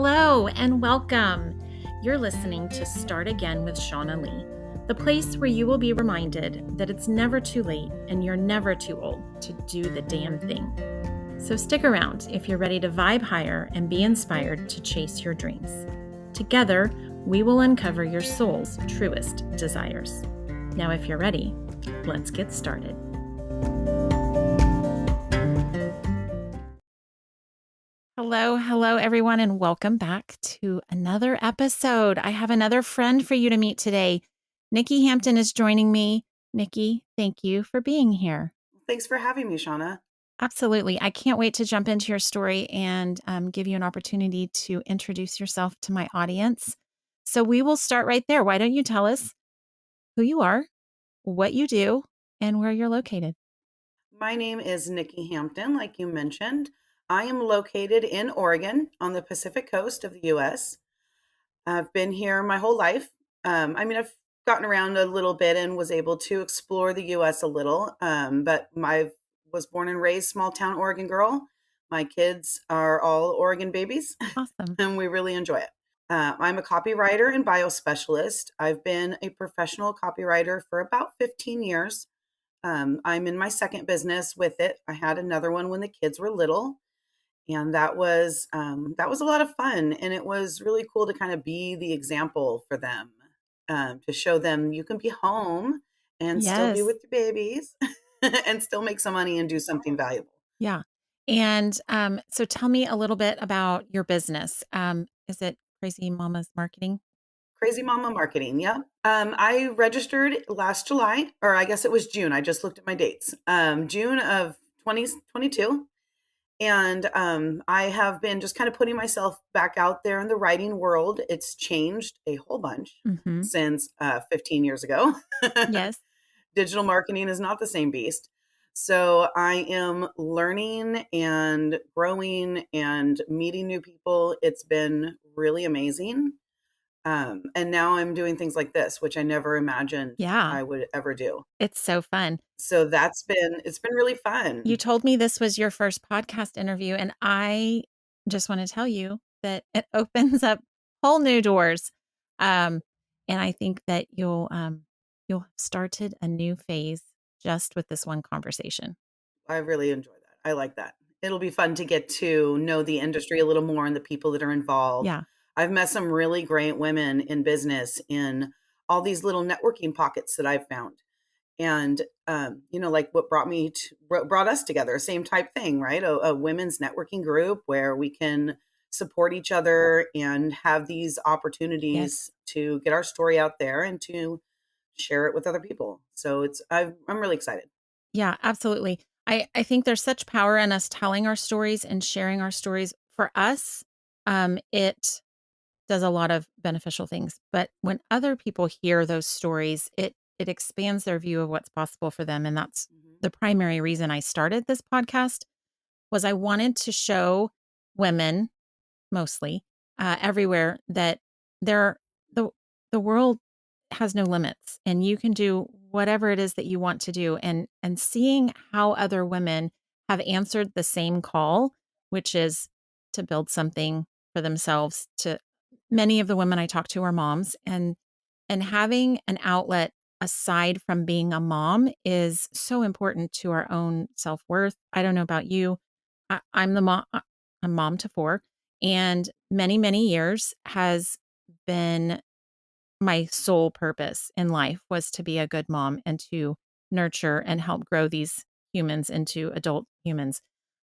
Hello and welcome. You're listening to Start Again with Shauna Lee, the place where you will be reminded that it's never too late and you're never too old to do the damn thing. So stick around if you're ready to vibe higher and be inspired to chase your dreams. Together, we will uncover your soul's truest desires. Now, if you're ready, let's get started. Hello, everyone, and welcome back to another episode. I have another friend for you to meet today. Niki Hampton is joining me. Niki, thank you for being here. Thanks for having me, Shauna. Absolutely. I can't wait to jump into your story and give you an opportunity to introduce yourself to my audience. So we will start right there. Why don't you tell us who you are, what you do, and where you're located? My name is Niki Hampton, like you mentioned. I am located in Oregon on the Pacific coast of the U.S. I've been here my whole life. I've gotten around a little bit and was able to explore the U.S. a little, but I was born and raised small town Oregon girl. My kids are all Oregon babies, Awesome. and we really enjoy it. I'm a copywriter and bio specialist. I've been a professional copywriter for about 15 years. I'm in my second business with it. I had another one when the kids were little, and that was a lot of fun. And it was really cool to kind of be the example for them, to show them you can be home and still be Yes. with your babies and still make some money and do something valuable. Yeah. And so tell me a little bit about your business. Is it Crazy Mama's Marketing? Crazy Mama Marketing. Yeah. I registered last July, or I guess it was June. I just looked at my dates. June of 2022. And I have been just kind of putting myself back out there in the writing world. It's changed a whole bunch Mm-hmm. since 15 years ago. Yes. Digital marketing is not the same beast. So I am learning and growing and meeting new people. It's been really amazing. And now I'm doing things like this, which I never imagined Yeah. I would ever do. It's so fun. So it's been really fun. You told me this was your first podcast interview, and I just want to tell you that it opens up whole new doors. And I think that you'll have started a new phase just with this one conversation. I really enjoy that. I like that. It'll be fun to get to know the industry a little more and the people that are involved. Yeah. I've met some really great women in business in all these little networking pockets that I've found. And like what brought us together, same type thing, right? A women's networking group where we can support each other and have these Yes. opportunities to get our story out there and to share it with other people. So I'm really excited. Yeah, absolutely. I think there's such power in us telling our stories and sharing our stories. For us, it does a lot of beneficial things. But when other people hear those stories, it expands their view of what's possible for them. And that's Mhm. the primary reason I started this podcast was I wanted to show women mostly everywhere that there the the world has no limits and you can do whatever it is that you want to do and seeing how other women have answered the same call, which is to build something for themselves. To many of the women I talk to are moms, and having an outlet aside from being a mom is so important to our own self-worth. I don't know about you. I'm the mom. I'm mom to four, and many years has been my sole purpose in life was to be a good mom and to nurture and help grow these humans into adult humans.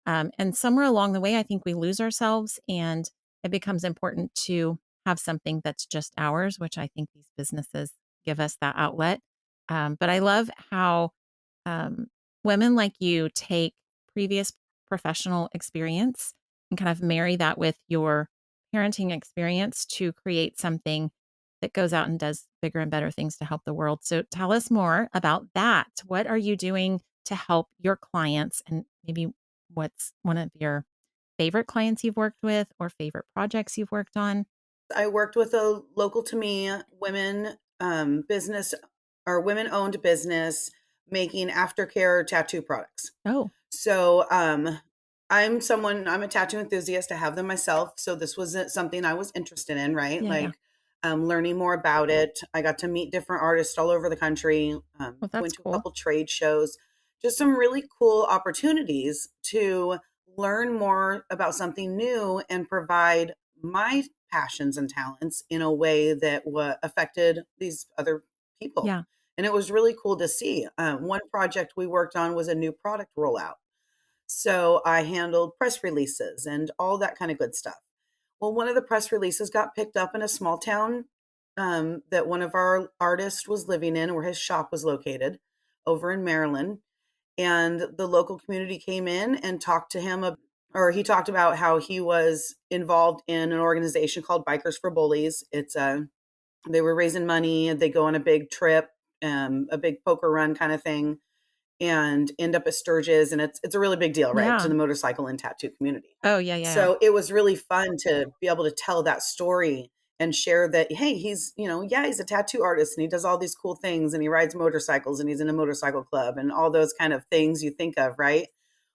And somewhere along the way, I think we lose ourselves and it becomes important to have something that's just ours, which I think these businesses give us that outlet. But I love how um, women like you take previous professional experience and kind of marry that with your parenting experience to create something that goes out and does bigger and better things to help the world. So tell us more about that. What are you doing to help your clients, and maybe what's one of your favorite clients you've worked with or favorite projects you've worked on? I worked with a local to me women business or women owned business making aftercare tattoo products. Oh, So I'm a tattoo enthusiast. I have them myself. So this was something I was interested in, right? Yeah, yeah. Like learning more about it. I got to meet different artists all over the country, Well, that's went to a cool. couple trade shows, just some really cool opportunities to learn more about something new and provide my passions and talents in a way that affected these other people. Yeah. And it was really cool to see. One project we worked on was a new product rollout. So I handled press releases and all that kind of good stuff. Well, one of the press releases got picked up in a small town that one of our artists was living in, where his shop was located over in Maryland. And the local community came in and talked to him, or he talked about how he was involved in an organization called Bikers for Bullies. They were raising money, and they go on a big trip, a big poker run kind of thing, and end up at Sturgis, and it's a really big deal, right, to Yeah. the motorcycle and tattoo community. Oh, yeah, yeah, yeah. So it was really fun to be able to tell that story and share that, hey, yeah, he's a tattoo artist and he does all these cool things and he rides motorcycles and he's in a motorcycle club and all those kind of things you think of, right?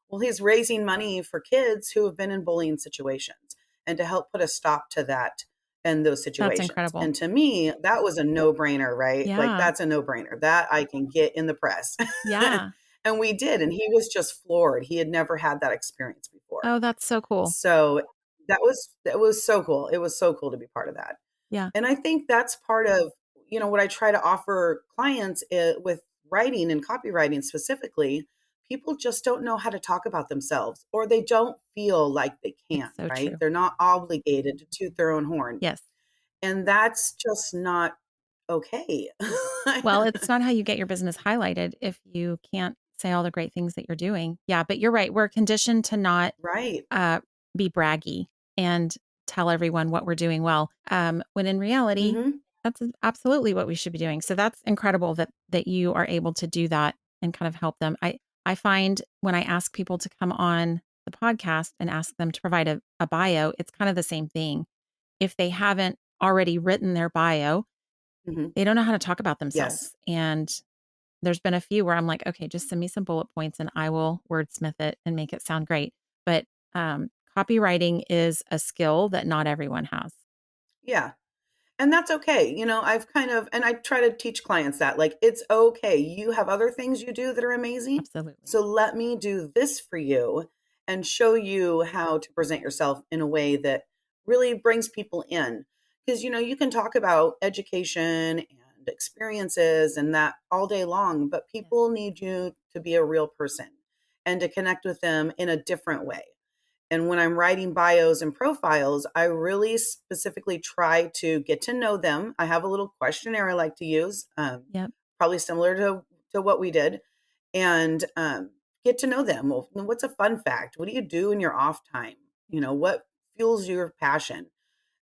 Well, he's raising money for kids who have been in bullying situations and to help put a stop to that and those That's situations. incredible. And to me, that was a no-brainer, right? Like Yeah. that's a no-brainer. That I can get in the press. Yeah. And we did, and he was just floored. He had never had that experience before. Oh, that's so cool. So that was so cool. It was so cool to be part of that. Yeah. And I think that's part of, what I try to offer clients with writing and copywriting specifically. People just don't know how to talk about themselves, or they don't feel like they It's can, so right? true. They're not obligated to toot their own horn. Yes. And that's just not okay. Well, it's not how you get your business highlighted if you can't say all the great things that you're doing. Yeah, but you're right. We're conditioned to not Right. uh, be braggy and tell everyone what we're doing well. When in reality, Hmm. that's absolutely what we should be doing. So that's incredible that you are able to do that and kind of help them. I find when I ask people to come on the podcast and ask them to provide a bio, it's kind of the same thing. If they haven't already written their bio, Hmm. they don't know how to talk about Yes. themselves. And there's been a few where I'm like, okay, just send me some bullet points and I will wordsmith it and make it sound great. But copywriting is a skill that not everyone has. Yeah. And that's okay. And I try to teach clients that, like, it's okay. You have other things you do that are amazing. Absolutely. So let me do this for you and show you how to present yourself in a way that really brings people in. Because, you can talk about education and experiences and that all day long, but Yes. people need you to be a real person and to connect with them in a different way. And when I'm writing bios and profiles, I really specifically try to get to know them. I have a little questionnaire I like to use, Yep. probably similar to what we did, and get to know them. Well, what's a fun fact? What do you do in your off time? What fuels your passion?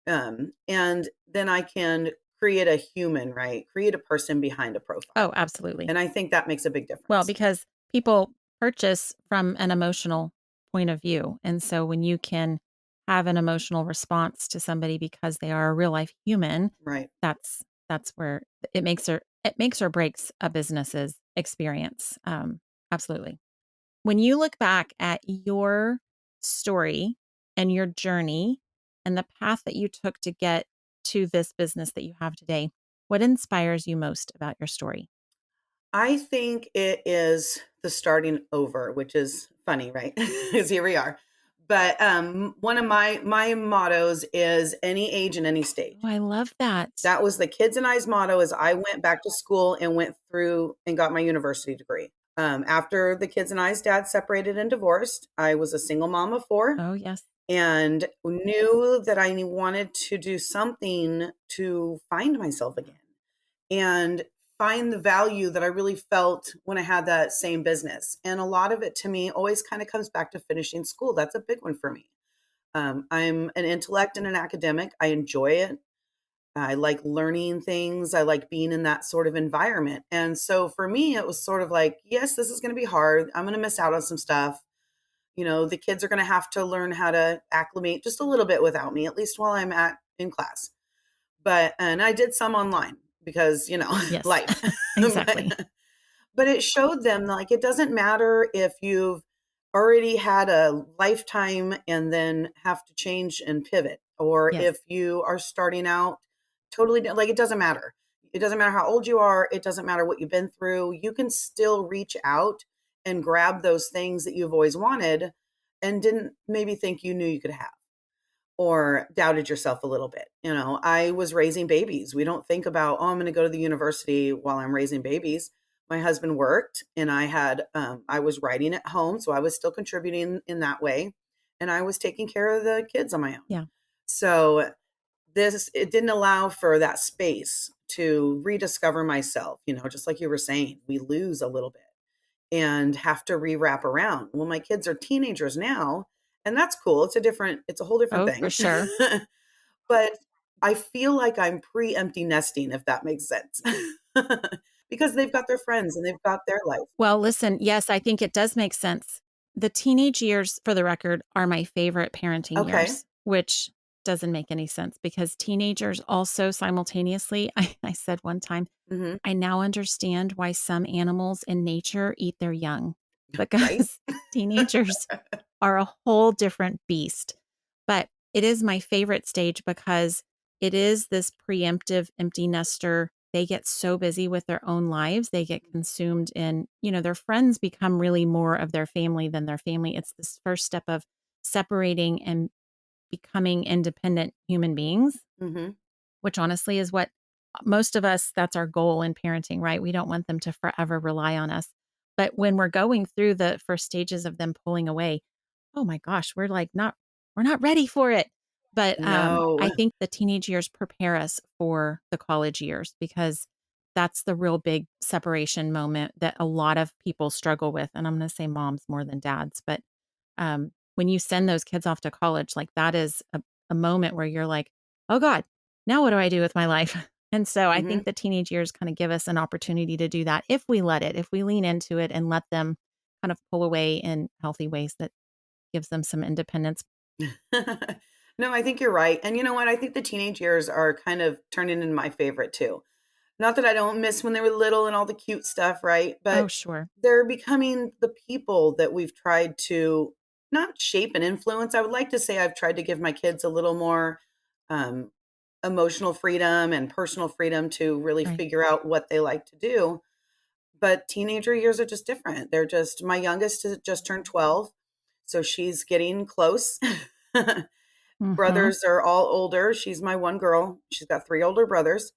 And then I can create a human, right? Create a person behind a Oh, profile. absolutely. And I think that makes a big Well, difference. because people purchase from an emotional point of view. And so when you can have an emotional response to somebody because they are a real life human, Right. that's where it makes or breaks a business's experience. Absolutely. When you look back at your story and your journey and the path that you took to get to this business that you have today, what inspires you most about your story? I think it is the starting over, which is funny, right? Because here we are. But one of my mottos is any age and any Oh, stage. I love that. That was the kids and I's motto as I went back to school and went through and got my university degree. After the kids and I's dad separated and divorced, I was a single mom of four Oh, yes. and knew that I wanted to do something to find myself again and find the value that I really felt when I had that same business. And a lot of it to me always kind of comes back to finishing school. That's a big one for me. I'm an intellect and an academic. I enjoy it. I like learning things. I like being in that sort of environment. And so for me, it was sort of like, yes, this is going to be hard. I'm going to miss out on some stuff. The kids are going to have to learn how to acclimate just a little bit without me, at least while I'm in class. And I did some online because, Yes. life. Exactly. but, but it showed them like it doesn't matter if you've already had a lifetime and then have to change and pivot, or Yes. if you are starting out totally like, it doesn't matter. It doesn't matter how old you are. It doesn't matter what you've been through. You can still reach out and grab those things that you've always wanted and didn't maybe think you knew you could have, or doubted yourself a little bit. You know, I was raising babies. We don't think about, oh, I'm going to go to the university while I'm raising babies. My husband worked and I was writing at home. So I was still contributing in that way. And I was taking care of the kids on my own. Yeah. So it didn't allow for that space to rediscover myself. You know, just like you were saying, we lose a little bit and have to re-wrap around. Well, my kids are teenagers now, and that's cool. It's a whole different Oh, for thing. sure. But I feel like I'm pre-empty nesting, if that makes sense. Because they've got their friends and they've got their life. Well, listen, yes, I think it does make sense. The teenage years, for the record, are my favorite parenting Okay. years, which doesn't make any sense because teenagers also simultaneously, I said one time, Hmm. I now understand why some animals in nature eat their young Right. because teenagers are a whole different beast. But it is my favorite stage because it is this preemptive empty nester. They get so busy with their own lives. They get consumed in, their friends become really more of their family than their family. It's this first step of separating and becoming independent human beings, Hmm. which honestly is what most of us, that's our goal in parenting, right? We don't want them to forever rely on us. But when we're going through the first stages of them pulling away, oh my gosh, we're not ready for it. But No. I think the teenage years prepare us for the college years because that's the real big separation moment that a lot of people struggle with. And I'm going to say moms more than dads, but when you send those kids off to college, like that is a moment where you're like, oh God, now what do I do with my life? And so I Hmm. think the teenage years kind of give us an opportunity to do that if we let it, if we lean into it and let them kind of pull away in healthy ways that gives them some independence. No, I think you're right. And you know what? I think the teenage years are kind of turning into my favorite too. Not that I don't miss when they were little and all the cute stuff, right? Oh, But sure. they're becoming the people that we've tried to not shape and influence. I would like to say I've tried to give my kids a little more um, emotional freedom and personal freedom to really Right. figure out what they like to do. But teenager years are just different. My youngest has just turned 12. So she's getting close. Hmm. Brothers are all older. She's my one girl. She's got three older brothers.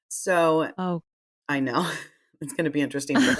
So Oh, I know. It's gonna be interesting for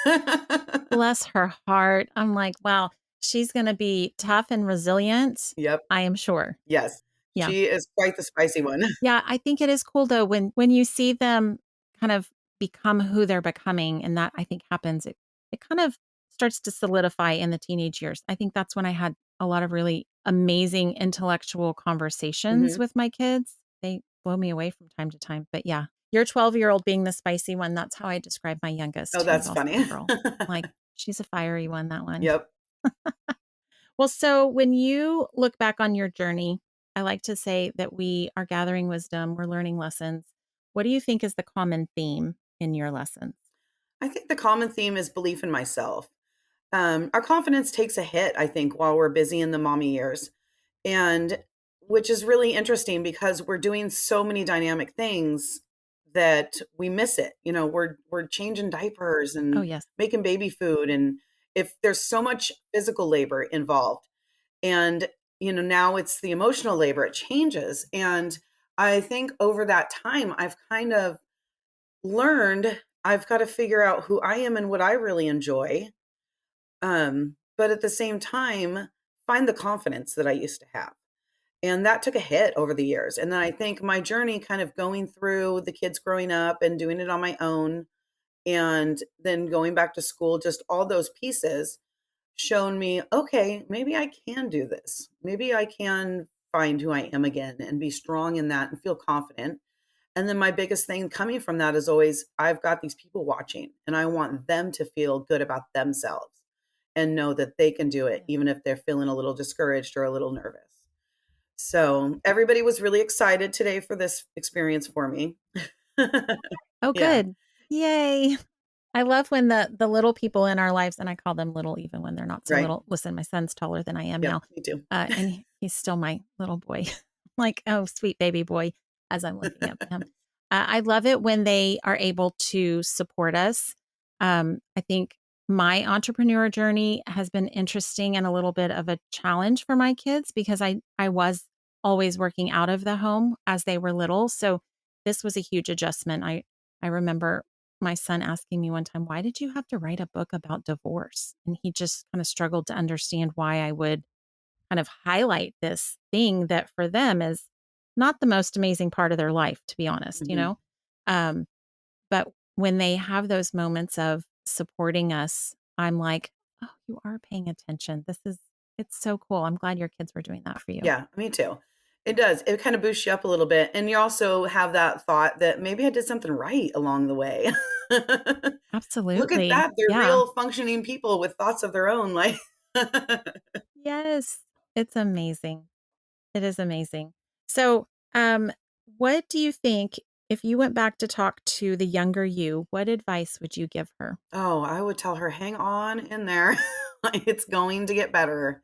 her. bless her heart. I'm like, wow, she's going to be tough and resilient. Yep. I am sure. Yes. Yeah. She is quite the spicy one. Yeah, I think it is cool though when you see them kind of become who they're becoming, and that I think happens, it kind of starts to solidify in the teenage years. I think that's when I had a lot of really amazing intellectual conversations Mhm. with my kids. They blow me away from time to time. But yeah, your 12-year-old being the spicy one, that's how I describe my Oh, youngest, who's that's also funny. a girl. Like, she's a fiery one, that one. Yep. Well, so when you look back on your journey, I like to say that we are gathering wisdom, we're learning lessons. What do you think is the common theme in your lessons? I think the common theme is belief in myself. Our confidence takes a hit, I think, while we're busy in the mommy years. And which is really interesting because we're doing so many dynamic things that we miss it. You know, we're changing diapers Oh, and yes. making baby food, and if there's so much physical labor involved, and now it's the emotional labor, it changes. And I think over that time I've kind of learned I've got to figure out who I am and what I really enjoy, but at the same time find the confidence that I used to have. And that took a hit over the years. And then I think my journey kind of going through the kids growing up and doing it on my own and then going back to school, just all those pieces shown me, okay, maybe I can do this. Maybe I can find who I am again and be strong in that and feel confident. And then my biggest thing coming from that is always I've got these people watching and I want them to feel good about themselves and know that they can do it, Yeah. even if they're feeling a little discouraged or a little nervous. So everybody was really excited today for this experience for me. Oh, Yeah. good. Yay. I love when the little people in our lives, and I call them little even when they're not so Right. little. Listen, my son's taller than I am Yep, now, me too. and he's still my little boy. Like, "Oh, sweet baby boy," as I'm looking at him. I love it when they are able to support us. I think my entrepreneur journey has been interesting and a little bit of a challenge for my kids because I was always working out of the home as they were little, so this was a huge adjustment. I remember my son asking me one time, "Why did you have to write a book about divorce?" And he just kind of struggled to understand why I would kind of highlight this thing that for them is not the most amazing part of their life, to be honest, you Mhm. know? Um, but when they have those moments of supporting us, I'm like, "Oh, you are paying attention. It's so cool. I'm glad your kids were doing that for you." Yeah, me too. It does. It kinda boosts you up a little bit, and you also have that thought that maybe I did something right along the way. Look at Absolutely. that, they're Yeah. real functioning people with thoughts of their own, like Yes. It's amazing. It is amazing. So, what do you think if you went back to talk to the younger you, what advice would you give her? Oh, I would tell her, "Hang on in there. Like, it's going to get better."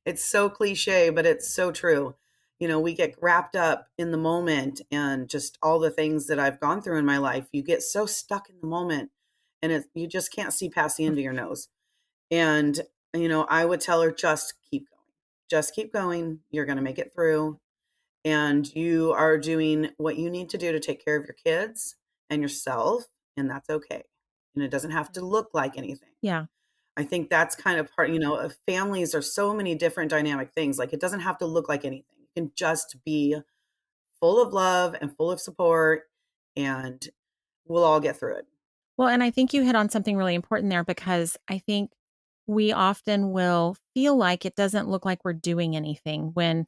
It's so cliché, but it's so true. You know, we get wrapped up in the moment and just all the things that I've gone through in my life. You get so stuck in the moment and you just can't see past the Oh, end of for your sure. nose. And, I would tell her, just keep going. Just keep going. You're going to make it through. And you are doing what you need to do to take care of your kids and yourself. And that's okay. And it doesn't have Yeah. to look like anything. Yeah. I think that's kind of part, of families are so many different dynamic things. Like it doesn't have to look like anything. It can just be full of love and full of support, and we'll all get through it. Well, and I think you hit on something really important there because I think we often will feel like it doesn't look like we're doing anything when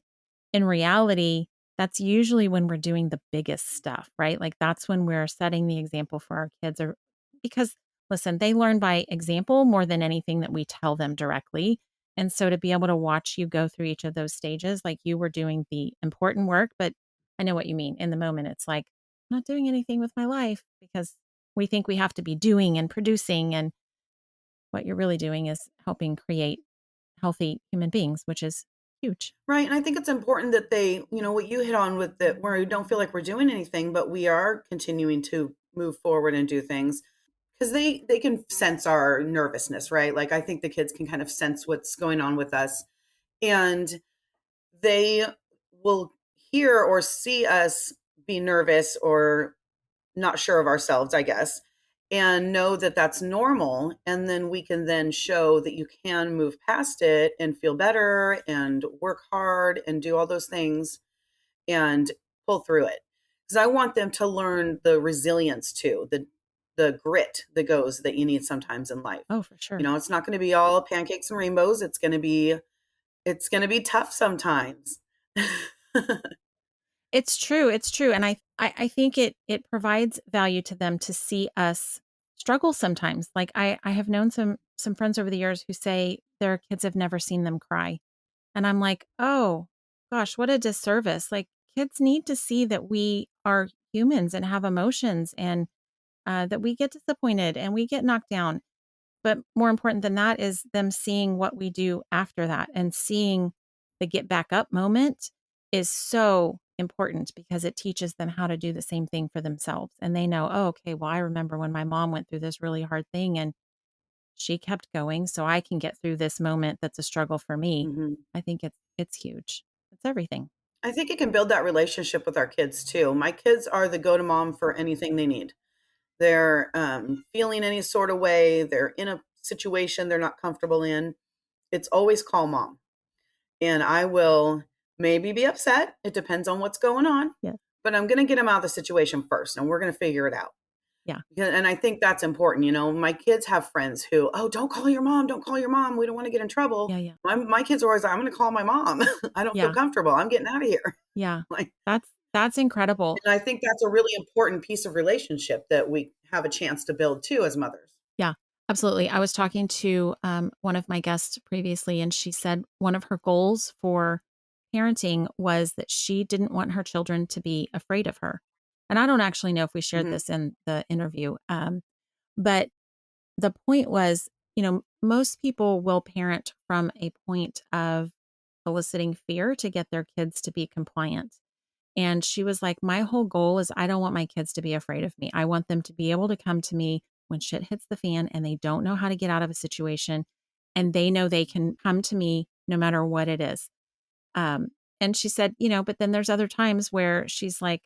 in reality, that's usually when we're doing the biggest stuff, right? Like that's when we're setting the example for our kids or because listen, they learn by example more than anything that we tell them directly. And so to be able to watch you go through each of those stages, like you were doing the important work, but I know what you mean. In the moment, it's like, I'm not doing anything with my life because we think we have to be doing and producing. And what you're really doing is helping create healthy human beings, which is huge. Right. And I think it's important that they, what you hit on with that, where we don't feel like we're doing anything, but we are continuing to move forward and do things because they can sense our nervousness, right? Like I think the kids can kind of sense what's going on with us. And they will hear or see us be nervous or not sure of ourselves, I guess, and know that that's normal. And then we can then show that you can move past it and feel better and work hard and do all those things and pull through it. Because I want them to learn the resilience too, the grit that goes that you need sometimes in life. Oh, for sure. It's not going to be all pancakes and rainbows. It's going to be tough sometimes. It's true, and I think it provides value to them to see us struggle sometimes. Like, I have known some friends over the years who say their kids have never seen them cry, and I'm like, "Oh, gosh, what a disservice." Like, kids need to see that we are humans and have emotions and, that we get disappointed and we get knocked down. But more important than that is them seeing what we do after that and seeing the get back up moment is so important because it teaches them how to do the same thing for themselves. And they know, oh, okay, well, I remember when my mom went through this really hard thing and she kept going so I can get through this moment that's a struggle for me. Mhm. I think it's huge. It's everything. I think it can build that relationship with our kids too. My kids are the go-to mom for anything they need. They're feeling any sort of way, they're in a situation they're not comfortable in. It's always call mom. And I will maybe be upset. It depends on what's going on, Yeah. but I'm going to get them out of the situation first and we're going to figure it out. Yeah. Yeah, and I think that's important. My kids have friends who, oh, don't call your mom. Don't call your mom. We don't want to get in trouble. Yeah. Yeah. My kids are always like, I'm going to call my mom. I don't feel Yeah. comfortable. I'm getting out of here. Yeah. Like, That's incredible. and I think that's a really important piece of relationship that we have a chance to build too as mothers. Yeah, absolutely. I was talking to one of my guests previously, and she said one of her goals for parenting was that she didn't want her children to be afraid of her. And I don't actually know if we shared Mhm. this in the interview, but the point was, most people will parent from a point of eliciting fear to get their kids to be compliant. And she was like, my whole goal is I don't want my kids to be afraid of me. I want them to be able to come to me when shit hits the fan and they don't know how to get out of a situation. And they know they can come to me no matter what it is. Um, and she said, but then there's other times where she's like,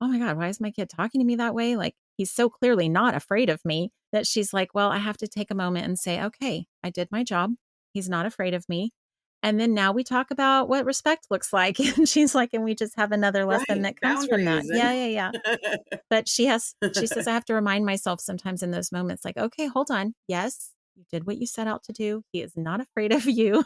oh my God, why is my kid talking to me that way? Like, he's so clearly not afraid of me that she's like, well, I have to take a moment and say, okay, I did my job. He's not afraid of me. And then now we talk about what respect looks like. And she's like, and we just have another lesson Right. that comes from that. Boundaries Yeah, and yeah, yeah. But she says, I have to remind myself sometimes in those moments, like, okay, hold on. Yes, you did what you set out to do. He is not afraid of you.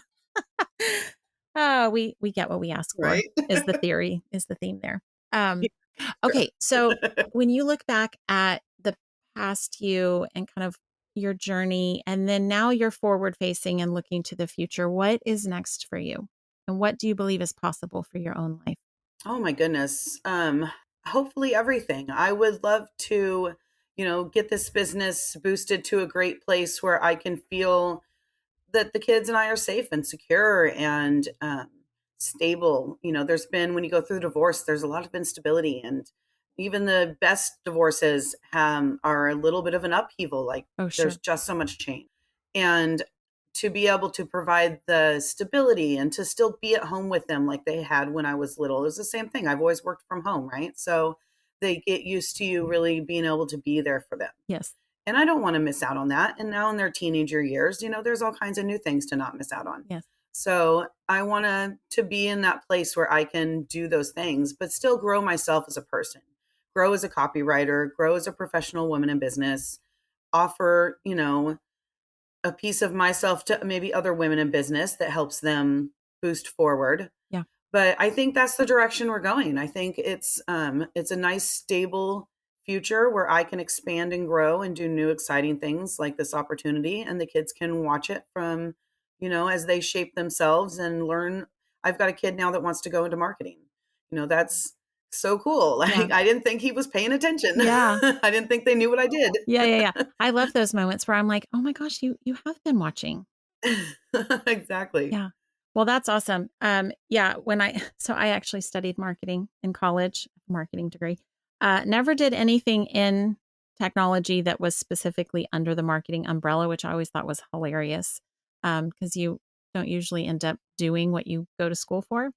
Oh, we get what we ask for right. is the theme there. Um, True. okay, so when you look back at the past you and kind of your journey, and then now you're forward facing and looking to the future, what is next for you? And what do you believe is possible for your own life? Oh my goodness. Hopefully everything. I would love to, get this business boosted to a great place where I can feel that the kids and I are safe and secure and stable. There's been, when you go through divorce, there's a lot of instability, and even the best divorces are a little bit of an upheaval. Like, Oh, there's sure. just so much change. And to be able to provide the stability and to still be at home with them like they had when I was little, it was the same thing. I've always worked from home, right? So they get used to you really being able to be there for them. Yes. And I don't want to miss out on that. And now in their teenager years, there's all kinds of new things to not miss out on. Yes. So I want to be in that place where I can do those things, but still grow myself as a person, grow as a copywriter, grow as a professional woman in business, offer, a piece of myself to maybe other women in business that helps them boost forward. Yeah. But I think that's the direction we're going. I think it's a nice stable future where I can expand and grow and do new exciting things like this opportunity, and the kids can watch it from, as they shape themselves and learn. I've got a kid now that wants to go into marketing. That's so cool. Yeah. Like, I didn't think he was paying attention. Yeah. I didn't think they knew what I did. Yeah. Yeah. Yeah. I love those moments where I'm like, oh my gosh, you have been watching. Exactly. Yeah. Well, that's awesome. Yeah, so I actually studied marketing in college, marketing degree. Never did anything in technology that was specifically under the marketing umbrella, which I always thought was hilarious. Because you don't usually end up doing what you go to school for.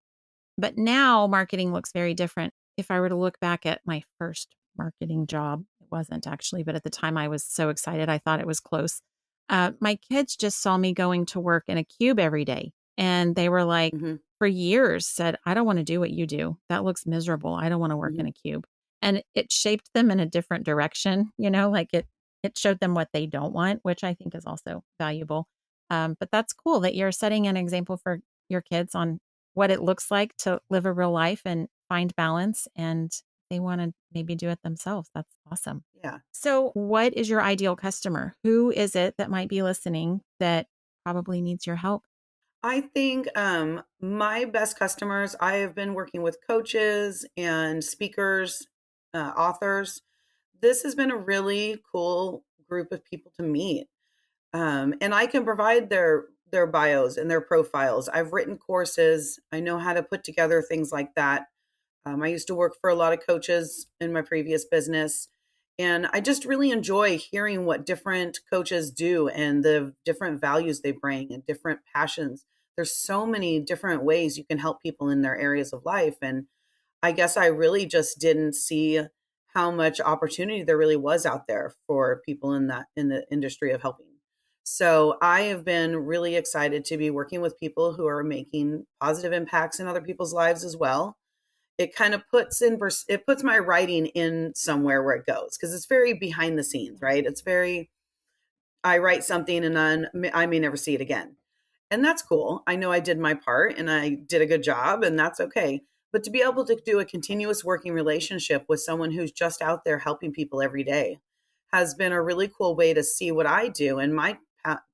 But now marketing looks very different. If I were to look back at my first marketing job, it wasn't actually, but at the time I was so excited, I thought it was close. My kids just saw me going to work in a cube every day. And they were like, Hmm. for years, said, I don't want to do what you do. That looks miserable. I don't want to work in Hmm. a cube. And it shaped them in a different direction, like it showed them what they don't want, which I think is also valuable. But that's cool that you're setting an example for your kids on what it looks like to live a real life and find balance, and they want to maybe do it themselves. That's awesome. Yeah. So, what is your ideal customer? Who is it that might be listening that probably needs your help? I think my best customers, I have been working with coaches and speakers, authors. This has been a really cool group of people to meet. And I can provide their bios and their profiles. I've written courses. I know how to put together things like that. I used to work for a lot of coaches in my previous business. And I just really enjoy hearing what different coaches do and the different values they bring and different passions. There's so many different ways you can help people in their areas of life. And I guess I really just didn't see how much opportunity there really was out there for people in the industry of helping. So I have been really excited to be working with people who are making positive impacts in other people's lives as well. It kind of it puts my writing in somewhere where it goes, because it's very behind the scenes, right? It's very, I write something and then I may never see it again. And that's cool. I know I did my part and I did a good job, and that's okay. But to be able to do a continuous working relationship with someone who's just out there helping people every day has been a really cool way to see what I do and my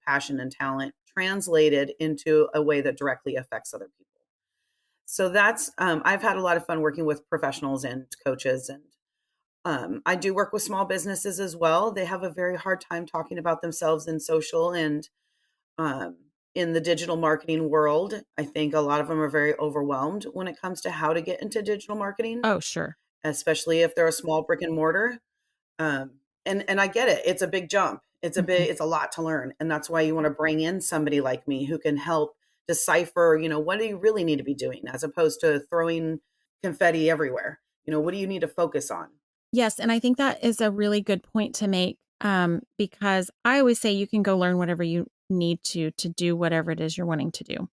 passion and talent translated into a way that directly affects other people. So that's, I've had a lot of fun working with professionals and coaches, and I do work with small businesses as well. They have a very hard time talking about themselves in social and um, in the digital marketing world. I think a lot of them are very overwhelmed when it comes to how to get into digital marketing, Oh, sure. especially if they're a small brick and mortar. And I get it. It's a big jump. Mhm. It's a lot to learn. And that's why you want to bring in somebody like me who can help decipher, what do you really need to be doing as opposed to throwing confetti everywhere? What do you need to focus on? Yes, and I think that is a really good point to make, because I always say you can go learn whatever you need to do whatever it is you're wanting to do.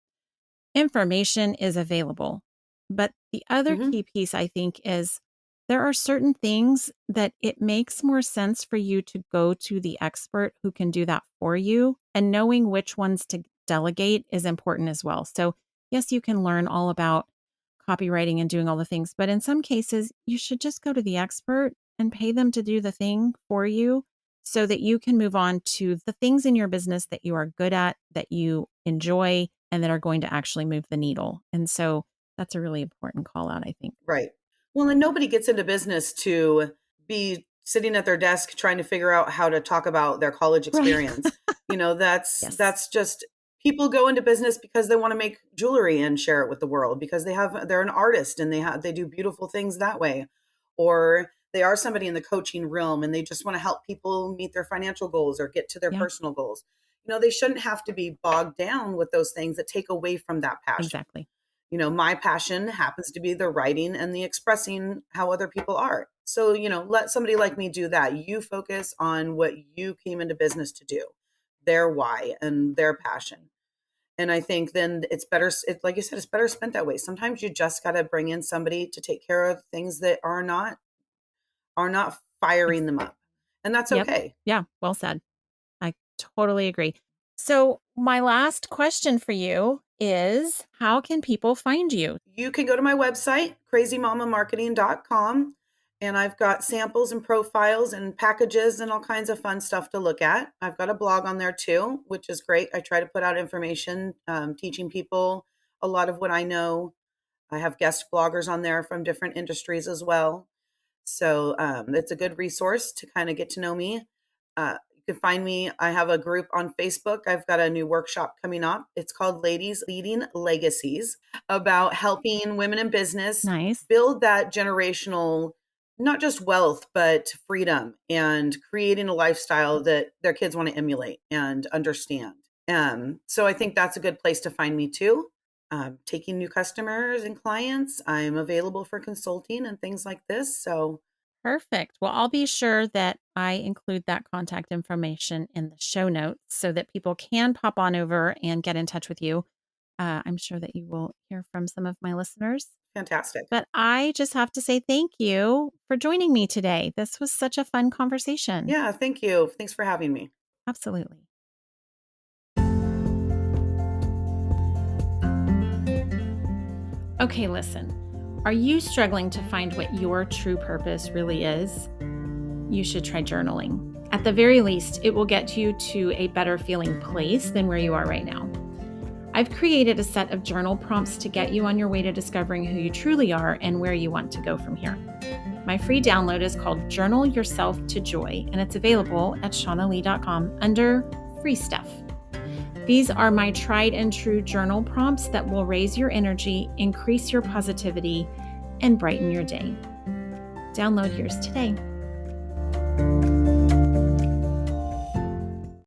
Information is available. But the other Hmm. key piece, I think, is there are certain things that it makes more sense for you to go to the expert who can do that for you. And knowing which ones to delegate is important as well. So, yes, you can learn all about copywriting and doing all the things, but in some cases, you should just go to the expert and pay them to do the thing for you so that you can move on to the things in your business that you are good at, that you enjoy, and that are going to actually move the needle. And so that's a really important call out, I think. Right. Well, and nobody gets into business to be sitting at their desk trying to figure out how to talk about their college Right. experience. That's Yes. that's just people go into business because they want to make jewelry and share it with the world because they're an artist and they do beautiful things that way. Or they are somebody in the coaching realm and they just want to help people meet their financial goals or get to their Yeah, personal goals. They shouldn't have to be bogged down with those things that take away from that passion. exactly. My passion happens to be the writing and the expressing how other people are. So, let somebody like me do that. You focus on what you came into business to do, their why and their passion. And I think then it's better, like you said, it's better spent that way. Sometimes you just got to bring in somebody to take care of things that are not Ex- firing them up. And that's Yep. okay. Yeah. Well said. I totally agree. So, my last question for you is how can people find you? You can go to my website, crazymamamarketing.com, and I've got samples and profiles and packages and all kinds of fun stuff to look at. I've got a blog on there too, which is great. I try to put out information, teaching people a lot of what I know. I have guest bloggers on there from different industries as well. So it's a good resource to kind of get to know me. You can find me. I have a group on Facebook. I've got a new workshop coming up. It's called Ladies Leading Legacies, about helping women in business Nice. build that generational, not just wealth, but freedom and creating a lifestyle that their kids want to emulate and understand. So I think that's a good place to find me too. Taking new customers and clients. I'm available for consulting and things like this. So Perfect. Well, I'll be sure that I include that contact information in the show notes so that people can pop on over and get in touch with you. I'm sure that you will hear from some of my listeners. fantastic. But I just have to say thank you for joining me today. This was such a fun conversation. Yeah, thank you. Thanks for having me. Absolutely. Okay, listen. Are you struggling to find what your true purpose really is? You should try journaling. At the very least, it will get you to a better feeling place than where you are right now. I've created a set of journal prompts to get you on your way to discovering who you truly are and where you want to go from here. My free download is called Journal Yourself to Joy, and it's available at shaunalee.com under Free Stuff. These are my tried and true journal prompts that will raise your energy, increase your positivity, and brighten your day. Download yours today.